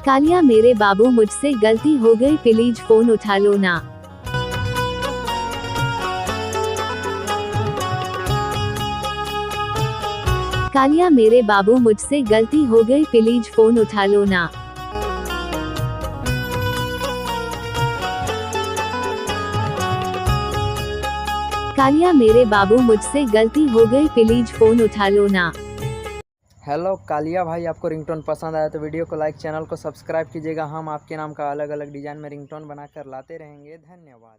कालिया मेरे बाबू मुझसे गलती हो गई प्लीज फोन उठा लो ना। कालिया मेरे बाबू मुझसे गलती हो गई प्लीज फोन उठा लो ना। कालिया मेरे बाबू मुझसे गलती हो गई प्लीज फोन उठा लो ना। हेलो कालिया भाई, आपको रिंगटोन पसंद आया तो वीडियो को लाइक, चैनल को सब्सक्राइब कीजिएगा। हम आपके नाम का अलग अलग डिज़ाइन में रिंगटोन बनाकर लाते रहेंगे। धन्यवाद।